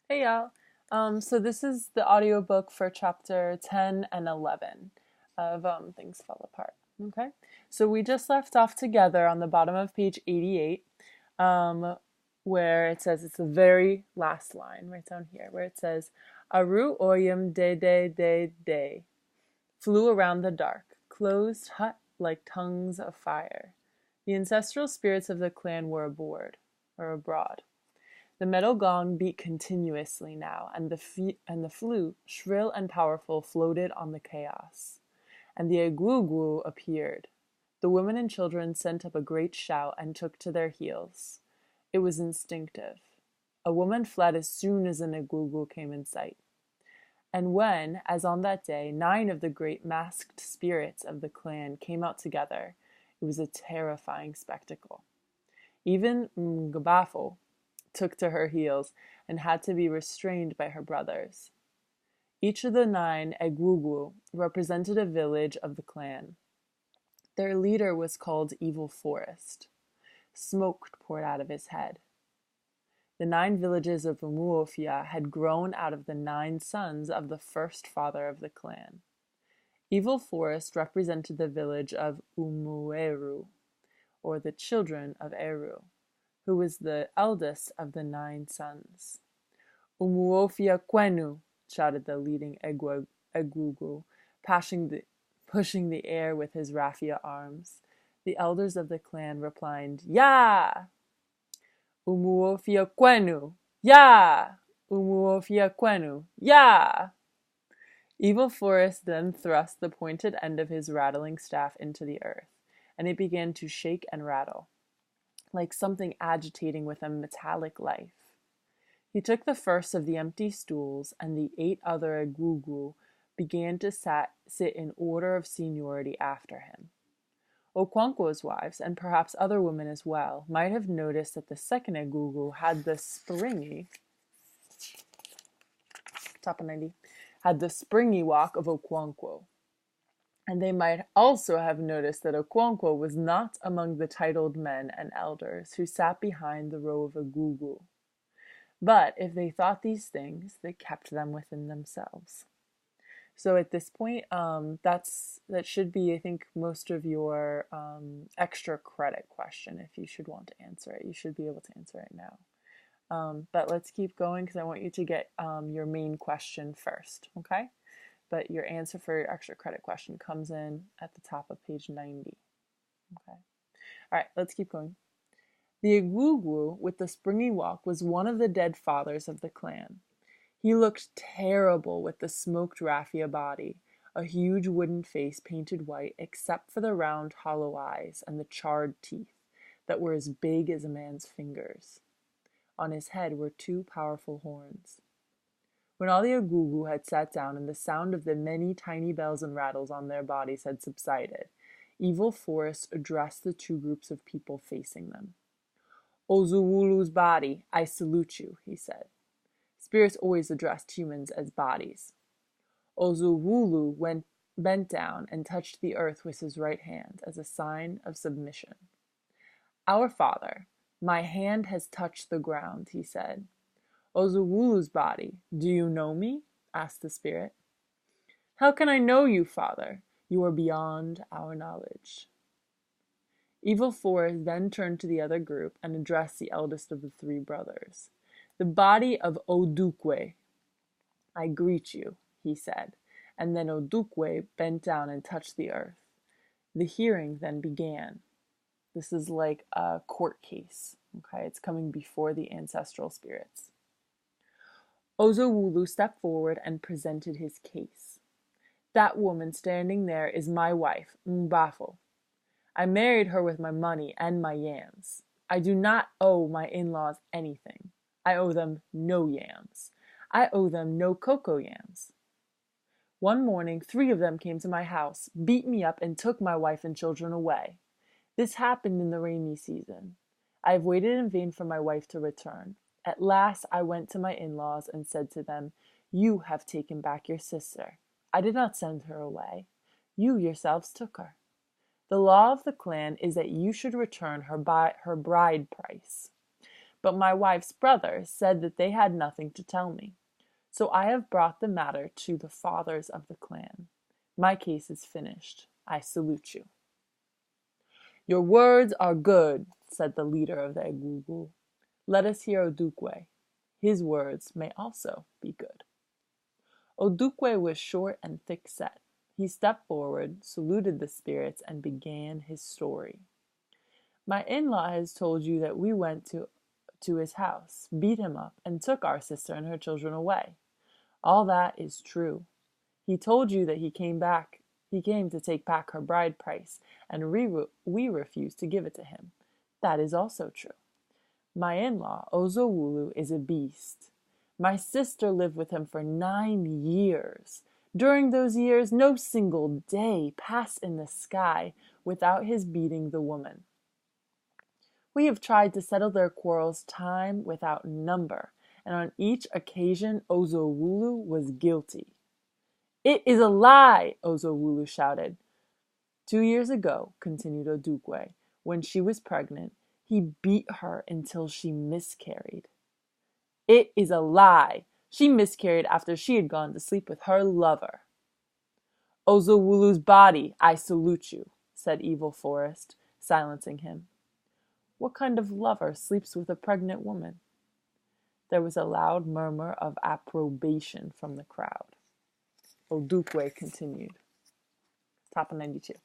Hey y'all. So this is the audiobook for chapter 10 and 11 of Things Fall Apart. Okay. So we just left off together on the bottom of page 88, um, where it says, it's the very last line right down here, where it says, Aru oyam de, flew around the dark, closed hut like tongues of fire. The ancestral spirits of the clan were aboard, or abroad. The metal gong beat continuously now, and the flute, shrill and powerful, floated on the chaos. And the agwugwu appeared. The women and children sent up a great shout and took to their heels. It was instinctive. A woman fled as soon as an agwugwu came in sight. And when, as on that day, 9 of the great masked spirits of the clan came out together, it was a terrifying spectacle. Even Mgbafo took to her heels and had to be restrained by her brothers. Each of the 9 Egwugwu represented a village of the clan. Their leader was called Evil Forest. Smoke poured out of his head. The 9 villages of Umuofia had grown out of the 9 sons of the first father of the clan. Evil Forest represented the village of Umueru, or the children of Eru, who was the eldest of the 9 sons. Umuofia Kwenu, shouted the leading Egwugwu, pushing the air with his raffia arms. The elders of the clan replied, Ya! Umuofia Kwenu! Ya! Umuofia Kwenu! Ya! Evil Forest then thrust the pointed end of his rattling staff into the earth, and it began to shake and rattle, like something agitating with a metallic life. He took the first of the empty stools, and the 8 other Egwugwu began to sit in order of seniority after him. Okonkwo's wives, and perhaps other women as well, might have noticed that the second Egwugwu had the springy walk of Okonkwo. And they might also have noticed that Okonkwo was not among the titled men and elders who sat behind the row of Egwugwu. But if they thought these things, they kept them within themselves. So at this point, that should be, I think, most of your extra credit question. If you should want to answer it, you should be able to answer it now. But let's keep going because I want you to get your main question first, okay? But your answer for your extra credit question comes in at the top of page 90. Okay. All right, let's keep going. The Egwugwu with the springy walk was one of the dead fathers of the clan. He looked terrible with the smoked raffia body, a huge wooden face painted white except for the round hollow eyes and the charred teeth that were as big as a man's fingers. On his head were 2 powerful horns. When all the Egwugwu had sat down and the sound of the many tiny bells and rattles on their bodies had subsided, Evil Forest addressed the 2 groups of people facing them. Ozuwulu's body, I salute you, he said. Spirits always addressed humans as bodies. Ozuwulu bent down and touched the earth with his right hand as a sign of submission. Our father, my hand has touched the ground, he said. Ozuwulu's body, do you know me? Asked the spirit. How can I know you, father? You are beyond our knowledge. Evil Forest then turned to the other group and addressed the eldest of the 3 brothers. The body of Odukwe. I greet you, he said, and then Odukwe bent down and touched the earth. The hearing then began. This is like a court case, okay? It's coming before the ancestral spirits. Ozuwulu stepped forward and presented his case. That woman standing there is my wife, Mbafo. I married her with my money and my yams. I do not owe my in-laws anything. I owe them no yams. I owe them no cocoa yams. One morning 3 of them came to my house, beat me up, and took my wife and children away. This happened in the rainy season. I have waited in vain for my wife to return. At last I went to my in-laws and said to them, You have taken back your sister. I did not send her away. You yourselves took her. The law of the clan is that you should return her bride price. but my wife's brother said that they had nothing to tell me. So I have brought the matter to the fathers of the clan. My case is finished. I salute you." "Your words are good," said the leader of the Egungun. "Let us hear Odukwe. His words may also be good." Odukwe was short and thick-set. He stepped forward, saluted the spirits, and began his story. "My in-law has told you that we went to his house, beat him up, and took our sister and her children away. All that is true. He told you that he came to take back her bride price, and we refused to give it to him. That is also true. My in-law, Ozowulu, is a beast. My sister lived with him for 9 years. During those years, no single day passed in the sky without his beating the woman. We have tried to settle their quarrels time without number, and on each occasion Ozowulu was guilty." "It is a lie!" Ozowulu shouted. "2 years ago," continued Odukwe, "when she was pregnant, he beat her until she miscarried." "It is a lie! She miscarried after she had gone to sleep with her lover." "Ozowulu's body, I salute you," said Evil Forest, silencing him. "What kind of lover sleeps with a pregnant woman?" There was a loud murmur of approbation from the crowd. Odukwe continued. Top of 92.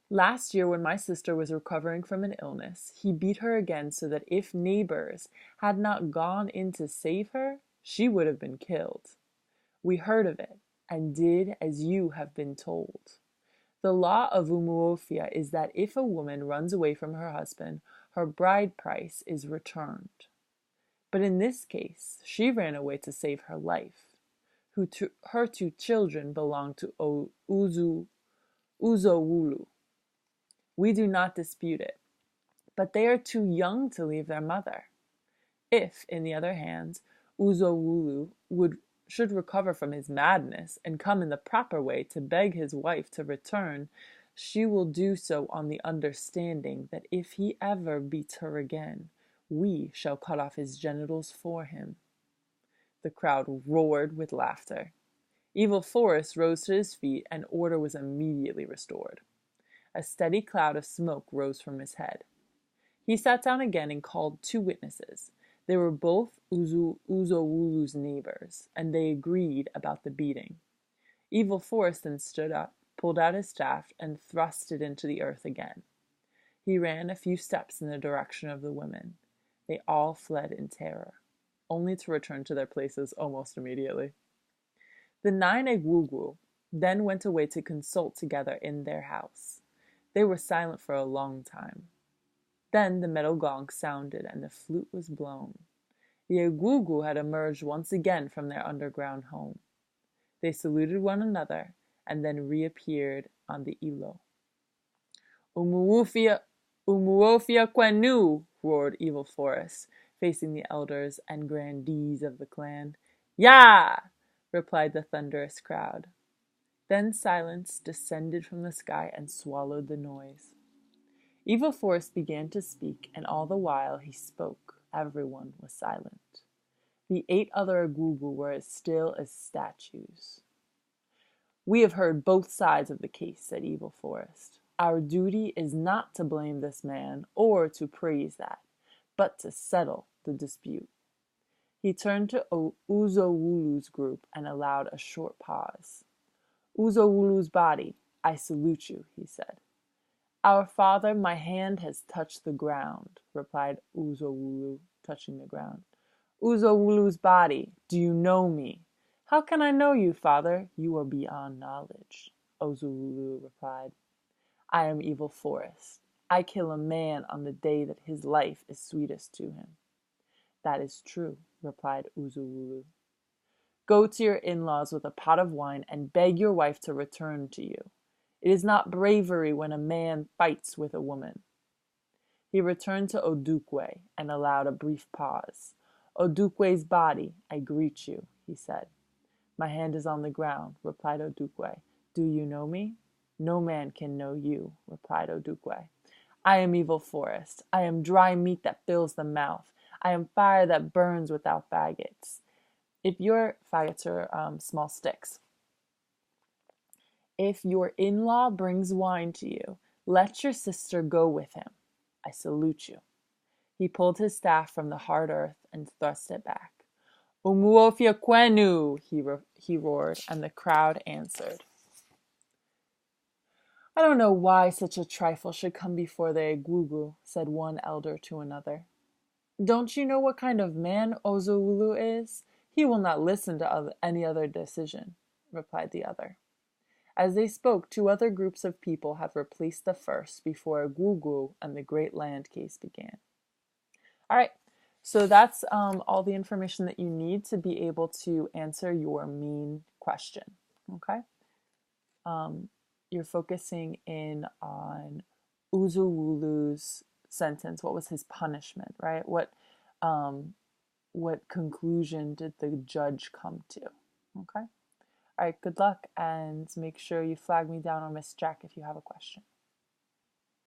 "Last year, when my sister was recovering from an illness, he beat her again so that if neighbors had not gone in to save her, she would have been killed. We heard of it and did as you have been told. The law of Umuofia is that if a woman runs away from her husband, her bride price is returned. But in this case, she ran away to save her life. Her 2 children belong to Uzowulu. We do not dispute it, but they are too young to leave their mother. If, in the other hand, Uzowulu should recover from his madness and come in the proper way to beg his wife to return, she will do so on the understanding that if he ever beats her again, we shall cut off his genitals for him." The crowd roared with laughter. Evil Forest rose to his feet, and order was immediately restored. A steady cloud of smoke rose from his head. He sat down again and called 2 witnesses. They were both Uzowulu's neighbors, and they agreed about the beating. Evil Forest then stood up, pulled out his staff, and thrust it into the earth again. He ran a few steps in the direction of the women. They all fled in terror, only to return to their places almost immediately. The 9 Egungun then went away to consult together in their house. They were silent for a long time. Then the metal gong sounded and the flute was blown. The Egungun had emerged once again from their underground home. They saluted one another and then reappeared on the Ilo. Umuofia Kwenu, roared Evil Forest, facing the elders and grandees of the clan. "Ya!" replied the thunderous crowd. Then silence descended from the sky and swallowed the noise. Evil Forest began to speak, and all the while he spoke, everyone was silent. The 8 other Egungun were as still as statues. "We have heard both sides of the case," said Evil Forest. "Our duty is not to blame this man or to praise that, but to settle the dispute." He turned to Uzowulu's group and allowed a short pause. "Uzowulu's body, I salute you," he said. "Our father, my hand has touched the ground," replied Uzowulu, touching the ground. "Uzowulu's body, do you know me?" "How can I know you, father? You are beyond knowledge," Ozowulu replied. "I am Evil Forest. I kill a man on the day that his life is sweetest to him." "That is true," replied Uzowulu. "Go to your in-laws with a pot of wine and beg your wife to return to you. It is not bravery when a man fights with a woman." He returned to Odukwe and allowed a brief pause. "Odukwe's body, I greet you," he said. "My hand is on the ground," replied Odukwe. "Do you know me?" "No man can know you," replied Odukwe. "I am Evil Forest. I am dry meat that fills the mouth. I am fire that burns without faggots. If your faggots are small sticks. If your in-law brings wine to you, let your sister go with him. I salute you. He pulled his staff from the hard earth and thrust it back. Umuofia kwenu, he roared, and the crowd answered. I don't know why such a trifle should come before the Egungun, said one elder to another. Don't you know what kind of man Ozoulu is? He will not listen to any other decision, replied the other. As they spoke, two other groups of people had replaced the first before Egungun and the great land case began. All right, so that's all the information that you need to be able to answer your main question, okay? You're focusing in on Uzuwulu's sentence. What was his punishment, right? What conclusion did the judge come to? Okay. All right. Good luck, and make sure you flag me down or Miss Jack if you have a question.